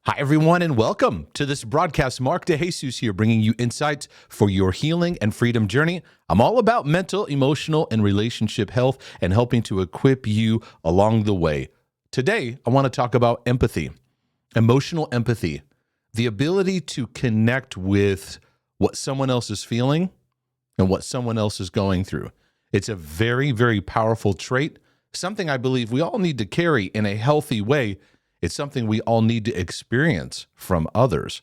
Hi, everyone, and welcome to this broadcast. Mark DeJesus here, bringing you insights for your healing and freedom journey. I'm all about mental, emotional, and relationship health and helping to equip you along the way. Today, I want to talk about empathy, emotional empathy, the ability to connect with what someone else is feeling and what someone else is going through. It's a very, very powerful trait, something I believe we all need to carry in a healthy way. It's something we all need to experience from others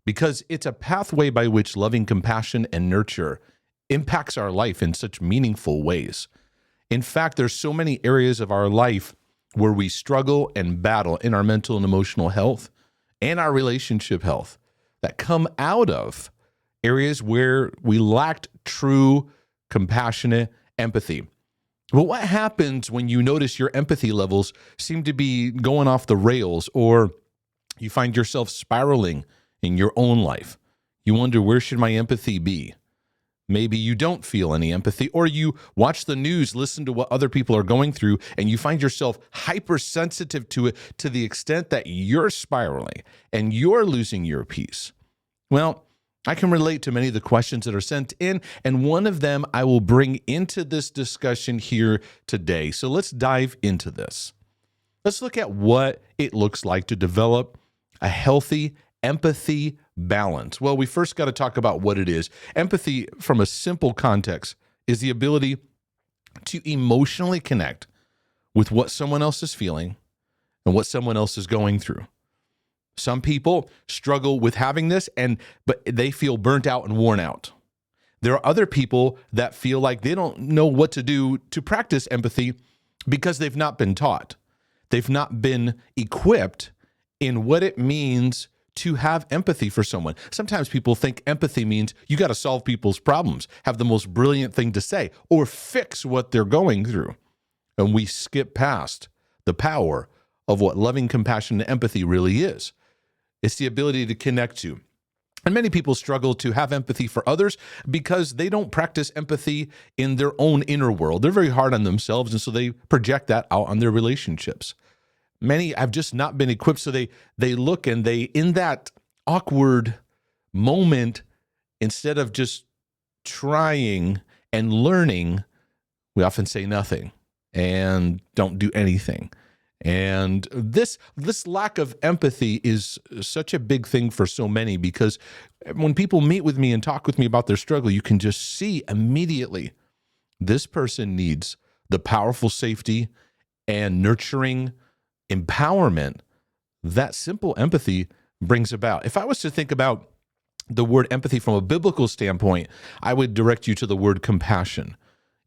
because it's a pathway by which loving compassion and nurture impacts our life in such meaningful ways. In fact, there's so many areas of our life where we struggle and battle in our mental and emotional health and our relationship health that come out of areas where we lacked true, compassionate empathy. But what happens when you notice your empathy levels seem to be going off the rails, or you find yourself spiraling in your own life? You wonder, where should my empathy be? Maybe you don't feel any empathy, or you watch the news, listen to what other people are going through, and you find yourself hypersensitive to it to the extent that you're spiraling and you're losing your peace. Well, I can relate to many of the questions that are sent in, and one of them I will bring into this discussion here today. So let's dive into this. Let's look at what it looks like to develop a healthy empathy balance. Well, we first got to talk about what it is. Empathy, from a simple context, is the ability to emotionally connect with what someone else is feeling and what someone else is going through. Some people struggle with having this, but they feel burnt out and worn out. There are other people that feel like they don't know what to do to practice empathy because they've not been taught. They've not been equipped in what it means to have empathy for someone. Sometimes people think empathy means you got to solve people's problems, have the most brilliant thing to say, or fix what they're going through. And we skip past the power of what loving compassion and empathy really is. It's the ability to connect to. And many people struggle to have empathy for others because they don't practice empathy in their own inner world. They're very hard on themselves, and so they project that out on their relationships. Many have just not been equipped, so they look and they, in that awkward moment, instead of just trying and learning, we often say nothing and don't do anything. And this lack of empathy is such a big thing for so many, because when people meet with me and talk with me about their struggle, you can just see immediately this person needs the powerful safety and nurturing empowerment that simple empathy brings about. If I was to think about the word empathy from a biblical standpoint, I would direct you to the word compassion.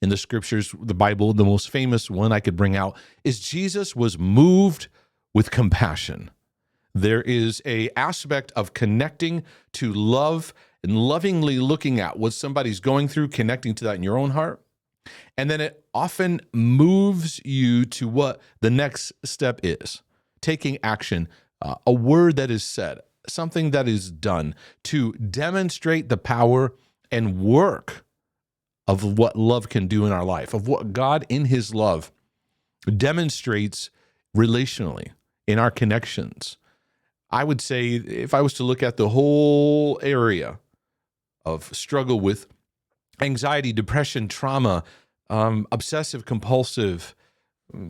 In the scriptures, the Bible, the most famous one I could bring out is Jesus was moved with compassion. There is an aspect of connecting to love and lovingly looking at what somebody's going through, connecting to that in your own heart. And then it often moves you to what the next step is, taking action, a word that is said, something that is done to demonstrate the power and work of what love can do in our life, of what God in his love demonstrates relationally in our connections. I would say, if I was to look at the whole area of struggle with anxiety, depression, trauma, obsessive compulsive,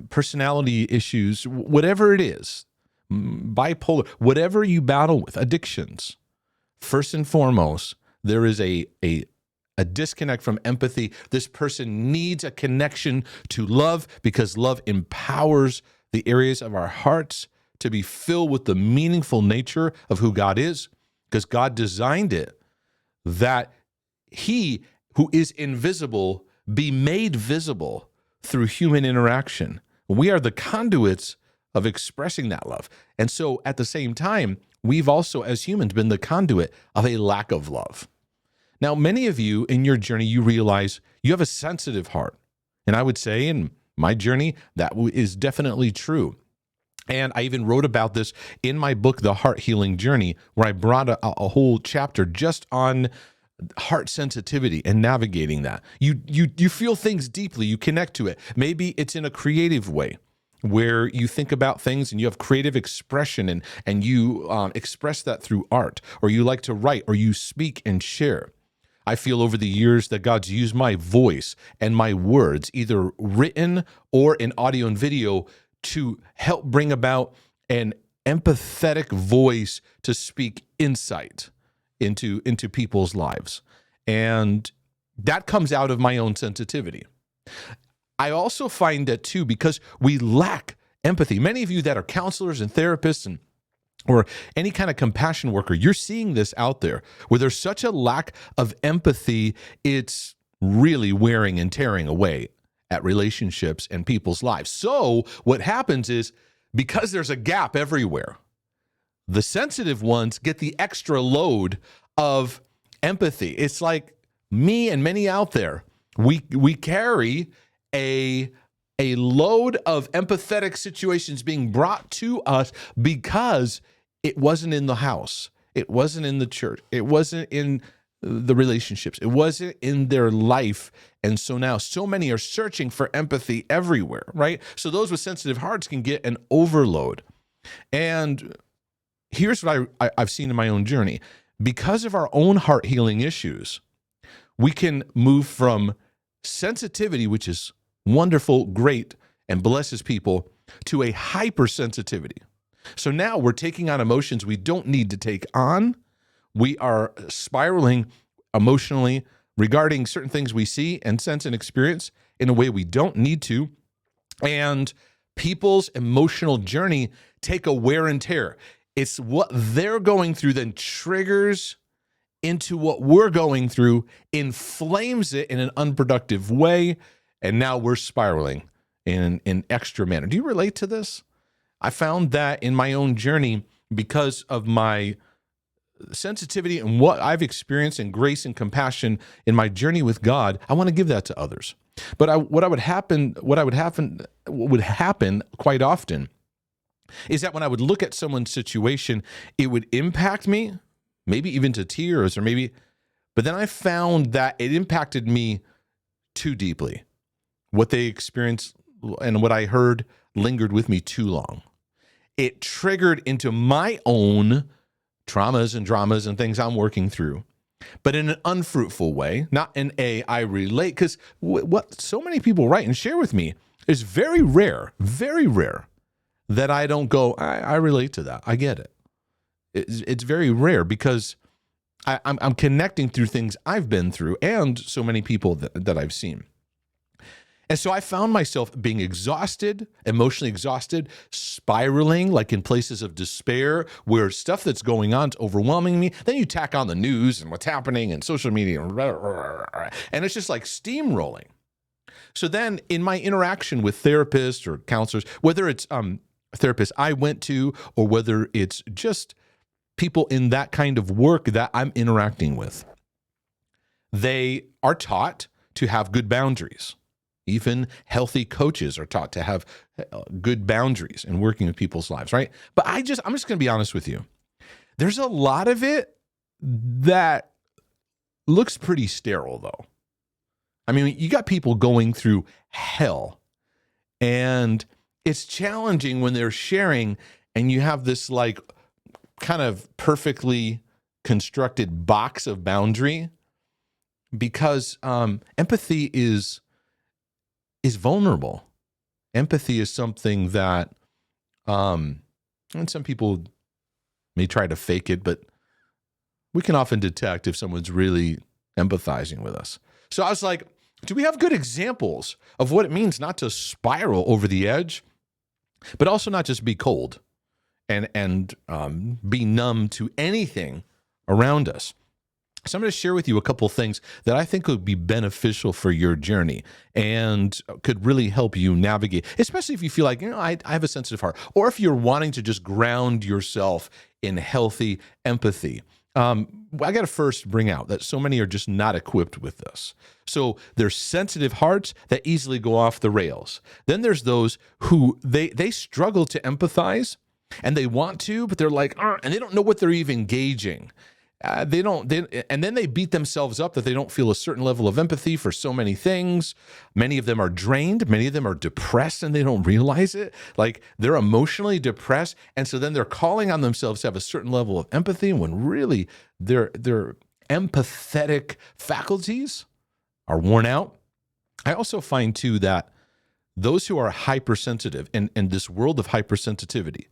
personality issues, whatever it is, bipolar, whatever you battle with, addictions, first and foremost, there is a disconnect from empathy. This person needs a connection to love, because love empowers the areas of our hearts to be filled with the meaningful nature of who God is, because God designed it that he who is invisible be made visible through human interaction. We are the conduits of expressing that love. And so at the same time, we've also, as humans, been the conduit of a lack of love. Now, many of you in your journey, you realize you have a sensitive heart. And I would say in my journey, that is definitely true. And I even wrote about this in my book, The Heart Healing Journey, where I brought a whole chapter just on heart sensitivity and navigating that. You feel things deeply, you connect to it. Maybe it's in a creative way. where you think about things and you have creative expression and you express that through art, or you like to write, or you speak and share. I feel over the years that God's used my voice and my words, either written or in audio and video, to help bring about an empathetic voice to speak insight into people's lives. And that comes out of my own sensitivity. I also find that too, because we lack empathy. Many of you that are counselors and therapists or any kind of compassion worker, you're seeing this out there where there's such a lack of empathy, it's really wearing and tearing away at relationships and people's lives. So what happens is, because there's a gap everywhere, the sensitive ones get the extra load of empathy. It's like me and many out there, we carry a load of empathetic situations being brought to us because it wasn't in the house. It wasn't in the church. It wasn't in the relationships. It wasn't in their life. And so now so many are searching for empathy everywhere, right? So those with sensitive hearts can get an overload. And here's what I've seen in my own journey. Because of our own heart healing issues, we can move from sensitivity, which is wonderful, great, and blesses people, to a hypersensitivity. So now we're taking on emotions we don't need to take on. We are spiraling emotionally regarding certain things we see and sense and experience in a way we don't need to. And people's emotional journey take a wear and tear. It's what they're going through then triggers into what we're going through, inflames it in an unproductive way, and now we're spiraling in an extra manner. Do you relate to this? I found that in my own journey, because of my sensitivity and what I've experienced in grace and compassion in my journey with God, I want to give that to others. But what would happen quite often is that when I would look at someone's situation, it would impact me, maybe even to tears, but then I found that it impacted me too deeply. What they experienced and what I heard lingered with me too long. It triggered into my own traumas and dramas and things I'm working through, but in an unfruitful way, not in I relate, because what so many people write and share with me is very rare that I don't go, I relate to that. I get it. It's very rare because I'm connecting through things I've been through and so many people that I've seen. And so I found myself being exhausted, emotionally exhausted, spiraling like in places of despair where stuff that's going on is overwhelming me. Then you tack on the news and what's happening and social media, and it's just like steamrolling. So then in my interaction with therapists or counselors, whether it's therapists I went to or whether it's just people in that kind of work that I'm interacting with, they are taught to have good boundaries. Even healthy coaches are taught to have good boundaries in working with people's lives, right? But I'm just going to be honest with you. There's a lot of it that looks pretty sterile, though. I mean, you got people going through hell, and it's challenging when they're sharing, and you have this like kind of perfectly constructed box of boundary, because empathy is vulnerable. Empathy is something that, and some people may try to fake it, but we can often detect if someone's really empathizing with us. So I was like, do we have good examples of what it means not to spiral over the edge, but also not just be cold and be numb to anything around us? So I'm going to share with you a couple things that I think would be beneficial for your journey and could really help you navigate, especially if you feel like, I have a sensitive heart, or if you're wanting to just ground yourself in healthy empathy. I got to first bring out that so many are just not equipped with this. So there's sensitive hearts that easily go off the rails. Then there's those who they struggle to empathize and they want to, but they're like, and they don't know what they're even gauging. And then they beat themselves up that they don't feel a certain level of empathy for so many things. Many of them are drained. Many of them are depressed and they don't realize it. Like they're emotionally depressed. And so then they're calling on themselves to have a certain level of empathy when really their empathetic faculties are worn out. I also find too that those who are hypersensitive in this world of hypersensitivity,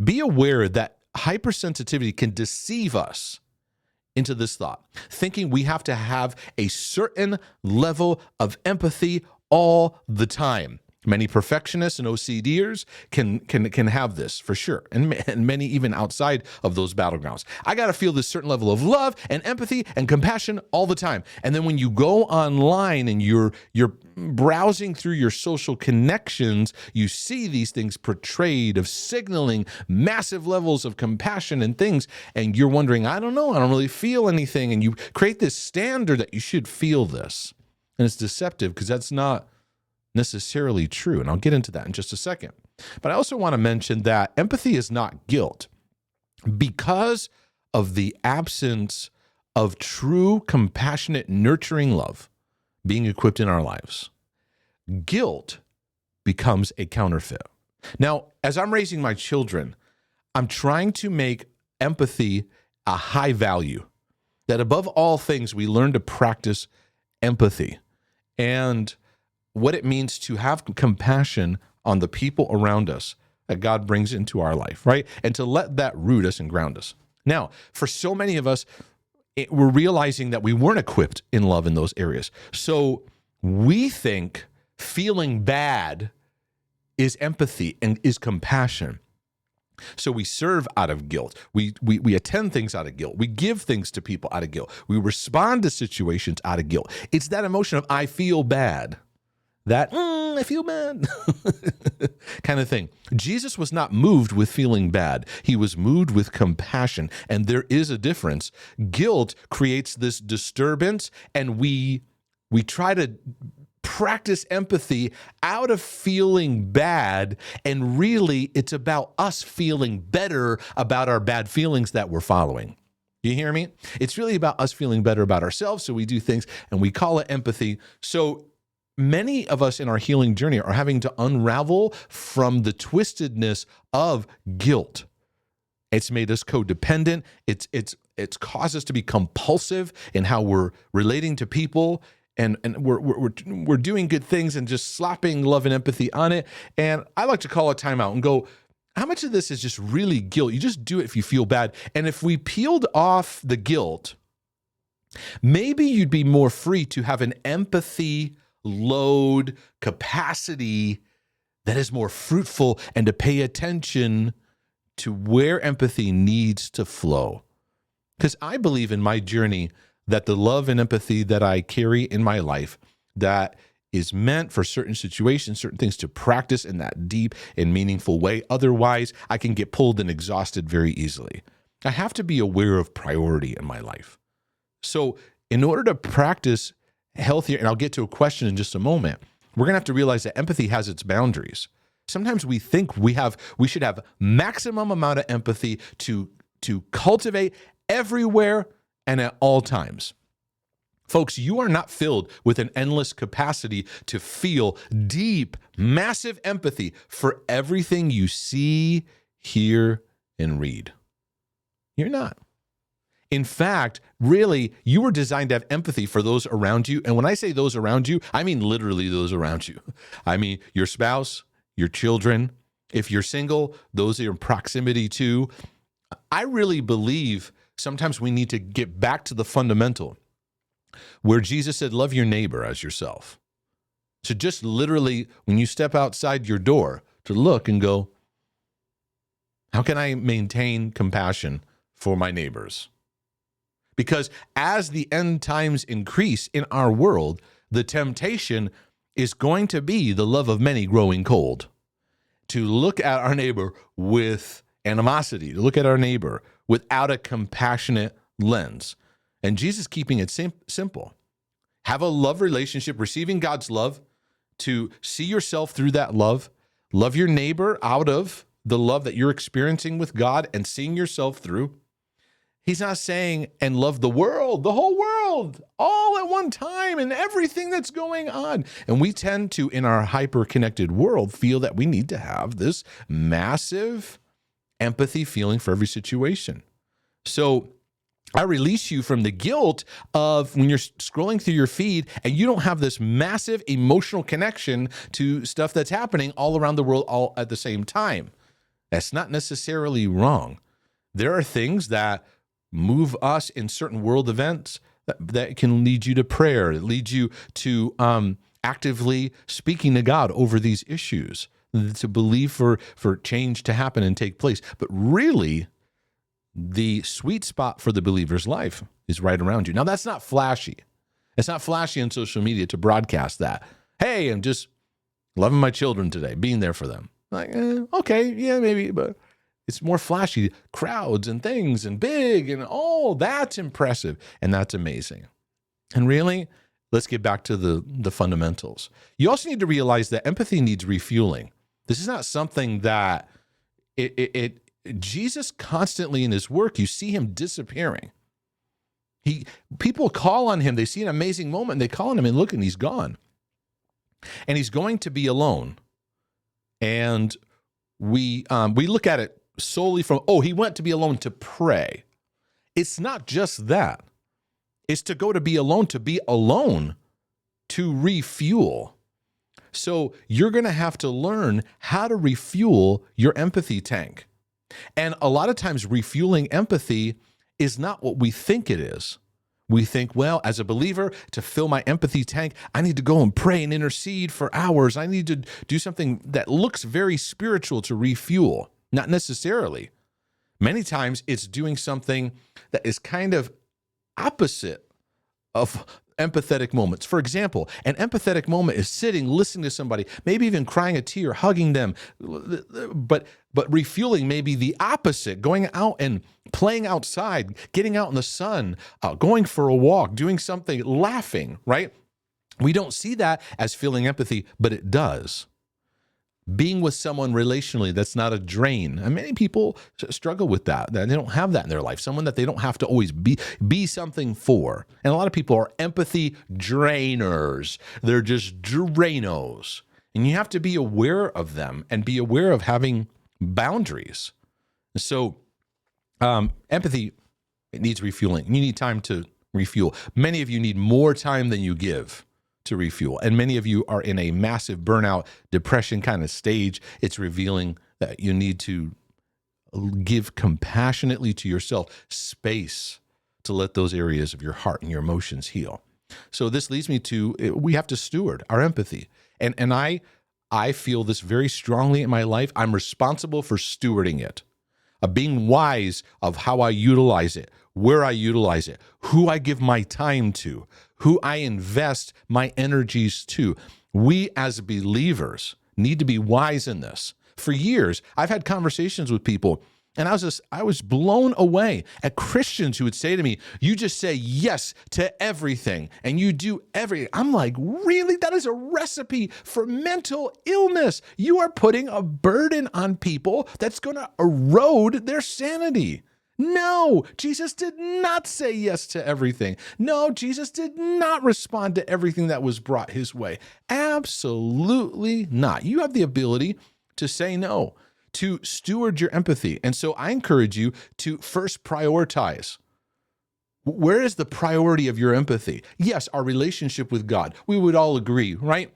be aware that hypersensitivity can deceive us into this thought, thinking we have to have a certain level of empathy all the time. Many perfectionists and OCDers can have this for sure, and many even outside of those battlegrounds. I got to feel this certain level of love and empathy and compassion all the time. And then when you go online and you're browsing through your social connections, you see these things portrayed of signaling massive levels of compassion and things, and you're wondering, I don't know, I don't really feel anything, and you create this standard that you should feel this, and it's deceptive because that's not necessarily true. And I'll get into that in just a second. But I also want to mention that empathy is not guilt. Because of the absence of true, compassionate, nurturing love being equipped in our lives, guilt becomes a counterfeit. Now, as I'm raising my children, I'm trying to make empathy a high value, that above all things, we learn to practice empathy and what it means to have compassion on the people around us that God brings into our life, right? And to let that root us and ground us. Now, for so many of us, we're realizing that we weren't equipped in love in those areas. So we think feeling bad is empathy and is compassion. So we serve out of guilt. We attend things out of guilt. We give things to people out of guilt. We respond to situations out of guilt. It's that emotion of I feel bad. That, I feel bad kind of thing. Jesus was not moved with feeling bad. He was moved with compassion. And there is a difference. Guilt creates this disturbance, and we try to practice empathy out of feeling bad. And really, it's about us feeling better about our bad feelings that we're following. You hear me? It's really about us feeling better about ourselves. So we do things and we call it empathy. So many of us in our healing journey are having to unravel from the twistedness of guilt. It's made us codependent. It's caused us to be compulsive in how we're relating to people, and we're doing good things and just slapping love and empathy on it. And I like to call a timeout and go, how much of this is just really guilt? You just do it if you feel bad. And if we peeled off the guilt, maybe you'd be more free to have an empathy load capacity that is more fruitful, and to pay attention to where empathy needs to flow. Because I believe in my journey that the love and empathy that I carry in my life that is meant for certain situations, certain things to practice in that deep and meaningful way. Otherwise, I can get pulled and exhausted very easily. I have to be aware of priority in my life. So in order to practice healthier, and I'll get to a question in just a moment, we're going to have to realize that empathy has its boundaries. Sometimes we think we should have maximum amount of empathy to cultivate everywhere and at all times. Folks, you are not filled with an endless capacity to feel deep, massive empathy for everything you see, hear, and read. You're not. In fact, really, you were designed to have empathy for those around you. And when I say those around you, I mean literally those around you. I mean your spouse, your children. If you're single, those you're in proximity to. I really believe sometimes we need to get back to the fundamental where Jesus said, love your neighbor as yourself. So just literally, when you step outside your door, to look and go, how can I maintain compassion for my neighbors? Because as the end times increase in our world, the temptation is going to be the love of many growing cold. To look at our neighbor with animosity, to look at our neighbor without a compassionate lens. And Jesus keeping it simple. Have a love relationship, receiving God's love, to see yourself through that love. Love your neighbor out of the love that you're experiencing with God and seeing yourself through. He's not saying, and love the world, the whole world, all at one time and everything that's going on. And we tend to, in our hyper-connected world, feel that we need to have this massive empathy feeling for every situation. So I release you from the guilt of when you're scrolling through your feed and you don't have this massive emotional connection to stuff that's happening all around the world all at the same time. That's not necessarily wrong. There are things that move us in certain world events that can lead you to prayer, that lead you to actively speaking to God over these issues, to believe for change to happen and take place. But really, the sweet spot for the believer's life is right around you. Now, that's not flashy. It's not flashy on social media to broadcast that. Hey, I'm just loving my children today, being there for them. Like, okay, yeah, maybe, but it's more flashy, crowds and things and big and that's impressive and that's amazing. And really, let's get back to the fundamentals. You also need to realize that empathy needs refueling. This is not something that Jesus constantly in his work, you see him disappearing. People call on him, they see an amazing moment, and they call on him and look, and he's gone. And he's going to be alone. And we look at it solely from, he went to be alone to pray. It's not just that. It's to go to be alone to refuel. So you're going to have to learn how to refuel your empathy tank. And a lot of times refueling empathy is not what we think it is. We think, well, as a believer, to fill my empathy tank, I need to go and pray and intercede for hours. I need to do something that looks very spiritual to refuel. Not necessarily. Many times it's doing something that is kind of opposite of empathetic moments. For example, an empathetic moment is sitting, listening to somebody, maybe even crying a tear, hugging them. But refueling may be the opposite, going out and playing outside, getting out in the sun, going for a walk, doing something, laughing, right? We don't see that as feeling empathy, but it does. Being with someone relationally that's not a drain. And many people struggle with that. They don't have that in their life. Someone that they don't have to always be something for. And a lot of people are empathy drainers. They're just drainos. And you have to be aware of them and be aware of having boundaries. So empathy, it needs refueling. You need time to refuel. Many of you need more time than you give to refuel. And many of you are in a massive burnout, depression kind of stage. It's revealing that you need to give compassionately to yourself space to let those areas of your heart and your emotions heal. So this leads me to, we have to steward our empathy. And I feel this very strongly in my life. I'm responsible for stewarding it, of being wise of how I utilize it, where I utilize it, who I give my time to, who I invest my energies to. We as believers need to be wise in this. For years, I've had conversations with people, and I was blown away at Christians who would say to me, you just say yes to everything, and you do everything. I'm like, really? That is a recipe for mental illness. You are putting a burden on people that's going to erode their sanity. No, Jesus did not say yes to everything. No, Jesus did not respond to everything that was brought his way. Absolutely not. You have the ability to say no, to steward your empathy. And so I encourage you to first prioritize. Where is the priority of your empathy? Yes, our relationship with God. We would all agree, right?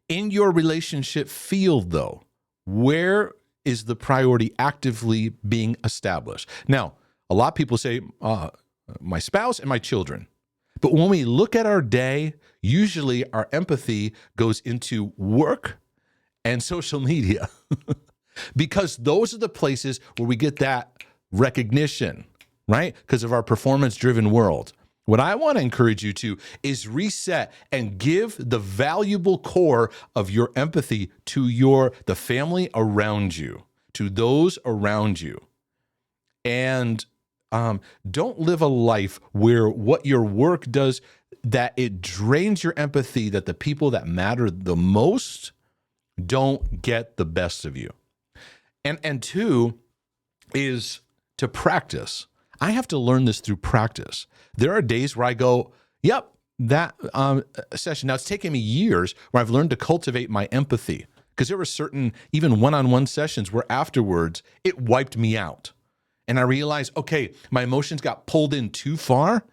In your relationship field, though, where is the priority actively being established? Now, a lot of people say, my spouse and my children. But when we look at our day, usually our empathy goes into work and social media because those are the places where we get that recognition, right? Because of our performance-driven world. What I want to encourage you to is reset and give the valuable core of your empathy to the family around you, to those around you. And don't live a life where what your work does, that it drains your empathy, that the people that matter the most don't get the best of you. And two is to practice. I have to learn this through practice. There are days where I go, yep, that session. Now, it's taken me years where I've learned to cultivate my empathy, because there were certain, even one-on-one sessions where afterwards it wiped me out. And I realized, okay, my emotions got pulled in too far.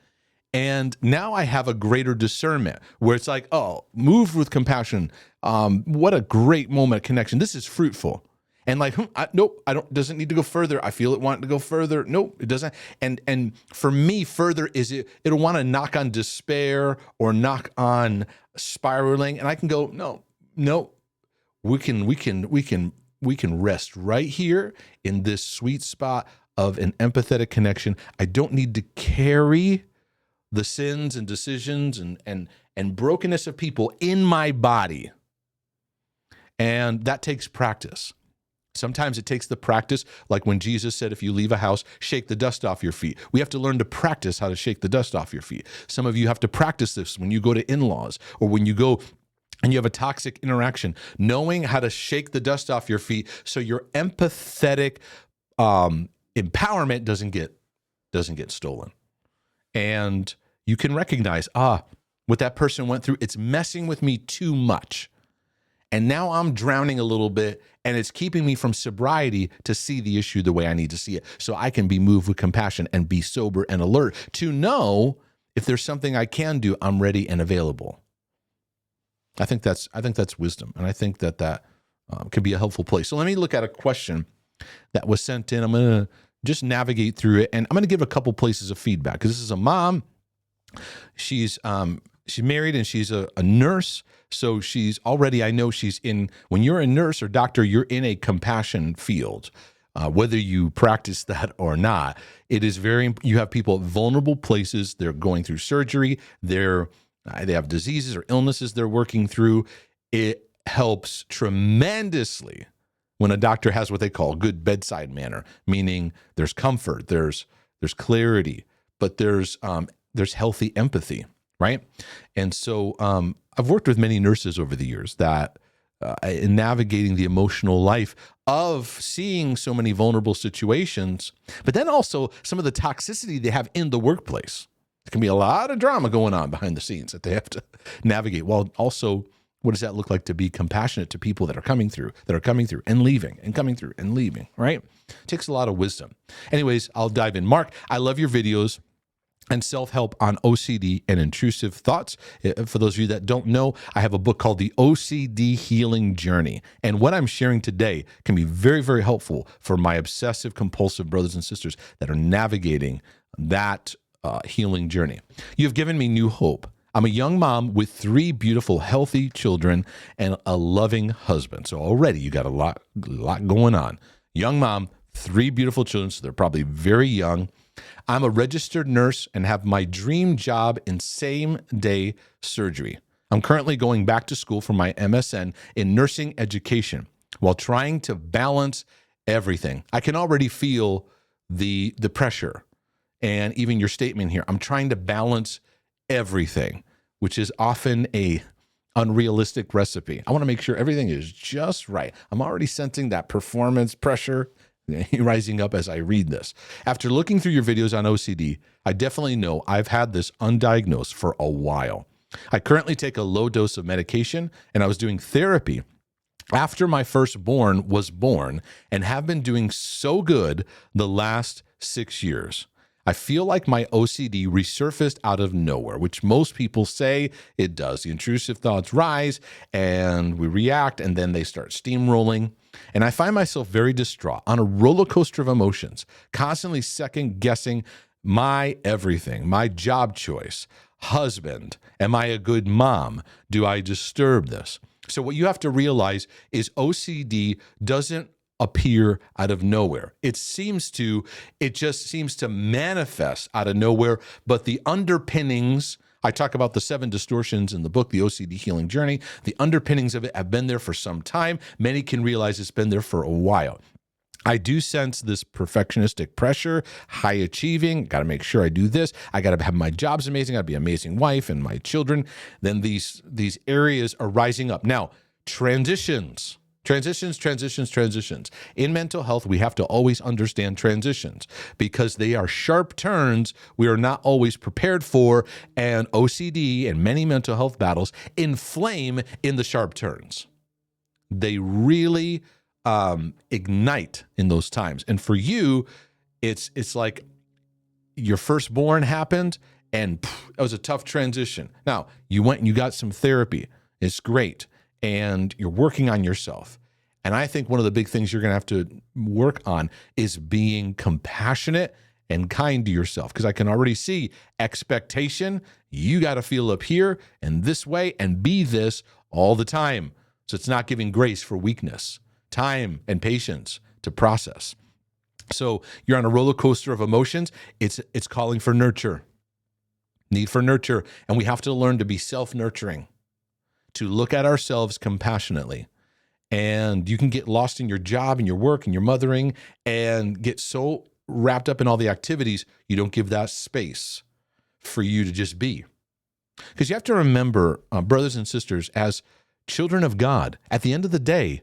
And now I have a greater discernment where it's like, oh, move with compassion. What a great moment of connection. This is fruitful. And like, nope, doesn't need to go further. I feel it wanting to go further. Nope, it doesn't. And for me, further is it'll want to knock on despair or knock on spiraling. And I can go, no, we can rest right here in this sweet spot of an empathetic connection. I don't need to carry the sins and decisions and brokenness of people in my body. And that takes practice. Sometimes it takes the practice, like when Jesus said, if you leave a house, shake the dust off your feet. We have to learn to practice how to shake the dust off your feet. Some of you have to practice this when you go to in-laws or when you go and you have a toxic interaction, knowing how to shake the dust off your feet so your empathetic empowerment doesn't get stolen. And you can recognize, what that person went through, it's messing with me too much. And now I'm drowning a little bit, and it's keeping me from sobriety to see the issue the way I need to see it, so I can be moved with compassion and be sober and alert to know if there's something I can do, I'm ready and available. I think that's wisdom, and I think that could be a helpful place. So let me look at a question that was sent in. I'm going to just navigate through it, and I'm going to give a couple places of feedback, because this is a mom. She's married and she's a nurse. So she's already, I know she's in, when you're a nurse or doctor, you're in a compassion field. Whether you practice that or not, it is you have people at vulnerable places. They're going through surgery. They have diseases or illnesses they're working through. It helps tremendously when a doctor has what they call good bedside manner, meaning there's comfort, there's clarity, but there's healthy empathy, right? And so I've worked with many nurses over the years that in navigating the emotional life of seeing so many vulnerable situations, but then also some of the toxicity they have in the workplace. There can be a lot of drama going on behind the scenes that they have to navigate, while also, what does that look like to be compassionate to people that are coming through and leaving and coming through and leaving, right? It takes a lot of wisdom. Anyways, I'll dive in. Mark, I love your videos and self-help on OCD and intrusive thoughts. For those of you that don't know, I have a book called The OCD Healing Journey. And what I'm sharing today can be very, very helpful for my obsessive compulsive brothers and sisters that are navigating that healing journey. You've given me new hope. I'm a young mom with 3 beautiful, healthy children and a loving husband. So already you got a lot going on. Young mom, 3 beautiful children, so they're probably very young. I'm a registered nurse and have my dream job in same-day surgery. I'm currently going back to school for my MSN in nursing education while trying to balance everything. I can already feel the pressure and even your statement here. I'm trying to balance everything, which is often a unrealistic recipe. I want to make sure everything is just right. I'm already sensing that performance pressure rising up as I read this. After looking through your videos on OCD, I definitely know I've had this undiagnosed for a while. I currently take a low dose of medication, and I was doing therapy after my firstborn was born and have been doing so good the last 6 years. I feel like my OCD resurfaced out of nowhere, which most people say it does. The intrusive thoughts rise and we react, and then they start steamrolling. And I find myself very distraught on a roller coaster of emotions, constantly second guessing my everything, my job choice, husband. Am I a good mom? Do I disturb this? So what you have to realize is OCD doesn't appear out of nowhere. It just seems to manifest out of nowhere, but the underpinnings, I talk about the 7 distortions in the book, The OCD Healing Journey. The underpinnings of it have been there for some time. Many can realize it's been there for a while. I do sense this perfectionistic pressure, high achieving, got to make sure I do this. I got to have my job's amazing. I got to be an amazing wife and my children. Then these areas are rising up. Now, transitions. Transitions, transitions, transitions. In mental health, we have to always understand transitions because they are sharp turns we are not always prepared for, and OCD and many mental health battles inflame in the sharp turns. They really ignite in those times. And for you, it's like your firstborn happened and it was a tough transition. Now, you went and you got some therapy. It's great. And you're working on yourself. And I think one of the big things you're going to have to work on is being compassionate and kind to yourself. Because I can already see expectation. You got to feel up here and this way and be this all the time. So it's not giving grace for weakness, time and patience to process. So you're on a roller coaster of emotions. It's calling for nurture, need for nurture. And we have to learn to be self-nurturing, to look at ourselves compassionately. And you can get lost in your job and your work and your mothering and get so wrapped up in all the activities, you don't give that space for you to just be. Because you have to remember, brothers and sisters, as children of God, at the end of the day,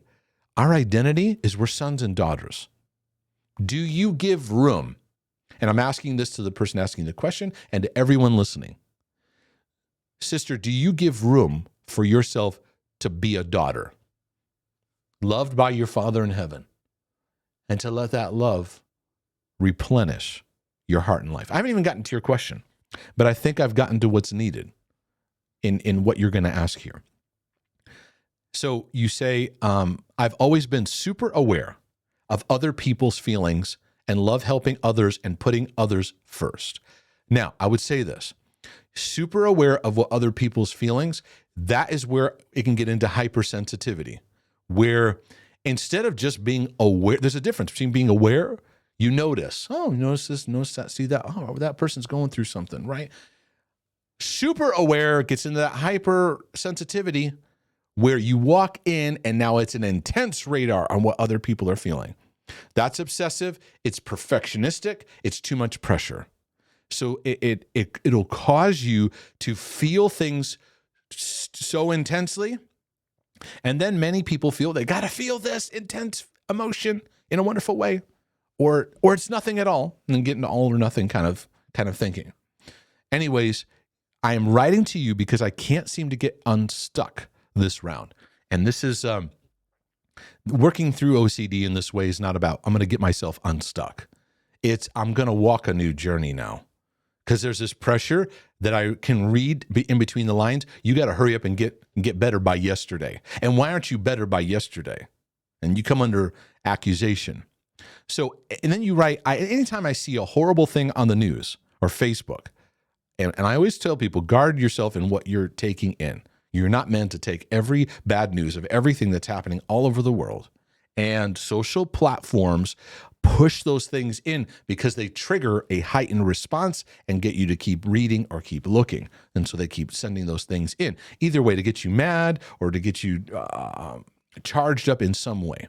our identity is we're sons and daughters. Do you give room? And I'm asking this to the person asking the question and to everyone listening. Sister, do you give room for yourself to be a daughter, loved by your Father in heaven, and to let that love replenish your heart and life? I haven't even gotten to your question, but I think I've gotten to what's needed in what you're going to ask here. So you say, I've always been super aware of other people's feelings and love helping others and putting others first. Now, I would say this, super aware of what other people's feelings, that is where it can get into hypersensitivity, where instead of just being aware, there's a difference between being aware, you notice, oh, notice this, notice that, see that, oh, that person's going through something, right? Super aware gets into that hypersensitivity where you walk in and now it's an intense radar on what other people are feeling. That's obsessive, it's perfectionistic, it's too much pressure. So it'll cause you to feel things so intensely. And then many people feel they got to feel this intense emotion in a wonderful way, or it's nothing at all, and then get into all or nothing kind of thinking. Anyways, I am writing to you because I can't seem to get unstuck this round. And this is working through OCD in this way is not about, I'm going to get myself unstuck. It's, I'm going to walk a new journey now. Because there's this pressure that I can read in between the lines. You got to hurry up and get better by yesterday. And why aren't you better by yesterday? And you come under accusation. So, and then you write, anytime I see a horrible thing on the news or Facebook, and I always tell people, guard yourself in what you're taking in. You're not meant to take every bad news of everything that's happening all over the world. And social platforms push those things in because they trigger a heightened response and get you to keep reading or keep looking. And so they keep sending those things in, either way to get you mad or to get you charged up in some way.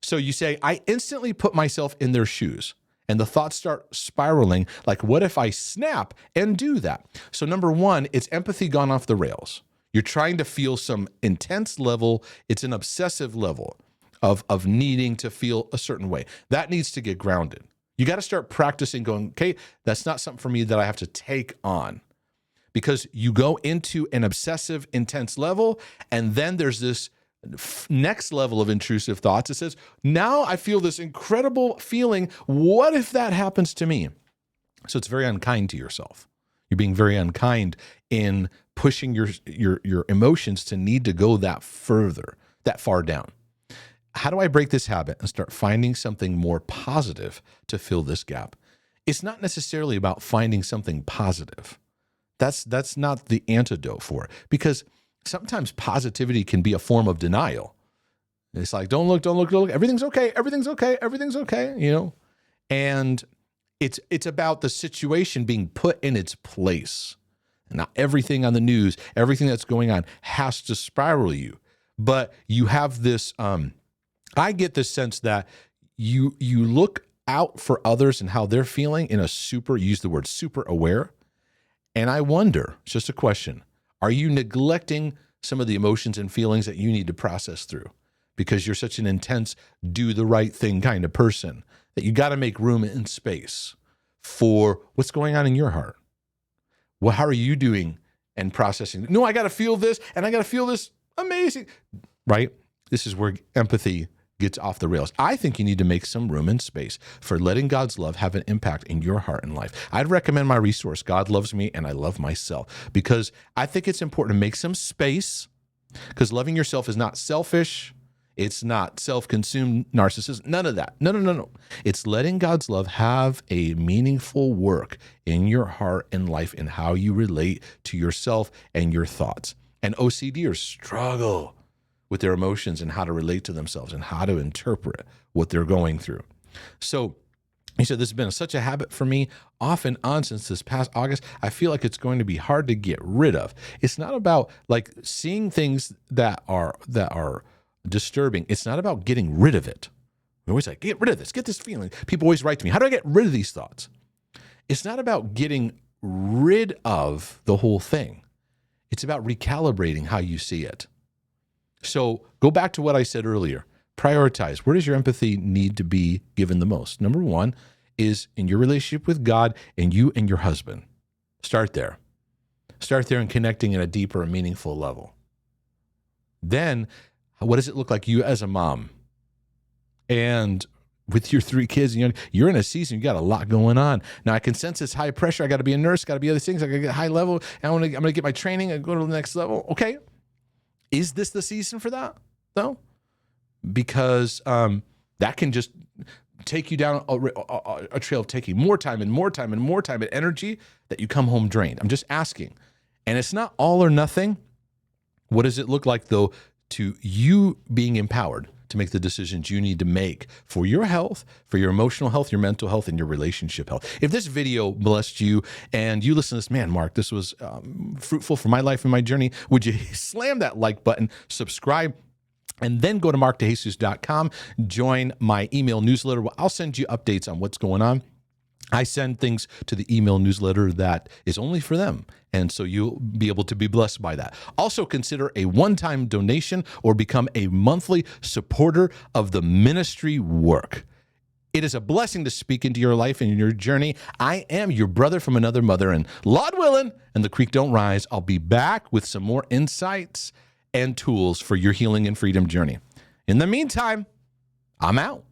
So you say, I instantly put myself in their shoes. And the thoughts start spiraling like, what if I snap and do that? So number one, it's empathy gone off the rails. You're trying to feel some intense level. It's an obsessive level of needing to feel a certain way. That needs to get grounded. You got to start practicing going, okay, that's not something for me that I have to take on. Because you go into an obsessive, intense level, and then there's this next level of intrusive thoughts. It says, now I feel this incredible feeling. What if that happens to me? So it's very unkind to yourself. You're being very unkind in pushing your emotions to need to go that far down. How do I break this habit and start finding something more positive to fill this gap? It's not necessarily about finding something positive. That's not the antidote for it, because sometimes positivity can be a form of denial. It's like, don't look. Everything's okay. And it's about the situation being put in its place. Not everything on the news, everything that's going on has to spiral you. But you have this, I get this sense that you look out for others and how they're feeling in a use the word super aware. And I wonder, it's just a question, are you neglecting some of the emotions and feelings that you need to process through? because you're such an intense, do the right thing kind of person that you got to make room and space for what's going on in your heart. Well, how are you doing and processing? No, I got to feel this and I got to feel this amazing, right? This is where empathy gets off the rails. I think you need to make some room and space for letting God's love have an impact in your heart and life. I'd recommend my resource, God Loves Me and I Love Myself, because I think it's important to make some space, because loving yourself is not selfish. It's not self-consumed narcissism. None of that. No. It's letting God's love have a meaningful work in your heart and life and how you relate to yourself and your thoughts. And OCDers struggle with their emotions and how to relate to themselves and how to interpret what they're going through. So he said, this has been such a habit for me off and on since this past August. I feel like it's going to be hard to get rid of. It's not about like seeing things that are disturbing. It's not about getting rid of it. We always like, get rid of this, get this feeling. People always write to me, how do I get rid of these thoughts? It's not about getting rid of the whole thing. It's about recalibrating how you see it. So go back to what I said earlier. Prioritize. Where does your empathy need to be given the most? Number one is in your relationship with God and you and your husband. Start there. Start there and connecting at a deeper and meaningful level. Then, what does it look like you as a mom? And with your 3 kids, you're in a season, you got a lot going on. Now I can sense this high pressure. I got to be a nurse, got to be other things. I got to get high level. I'm going to get my training and go to the next level. Okay. Is this the season for that, though? Because that can just take you down a trail of taking more time and more time and more time and energy that you come home drained. I'm just asking. And it's not all or nothing. What does it look like, though, to you being empowered to make the decisions you need to make for your health, for your emotional health, your mental health, and your relationship health? If this video blessed you and you listen to this, man, Mark, this was fruitful for my life and my journey, would you slam that like button, subscribe, and then go to markdejesus.com, join my email newsletter. I'll send you updates on what's going on. I send things to the email newsletter that is only for them. And so you'll be able to be blessed by that. Also consider a one-time donation or become a monthly supporter of the ministry work. It is a blessing to speak into your life and your journey. I am your brother from another mother, and Lord willing, and the creek don't rise, I'll be back with some more insights and tools for your healing and freedom journey. In the meantime, I'm out.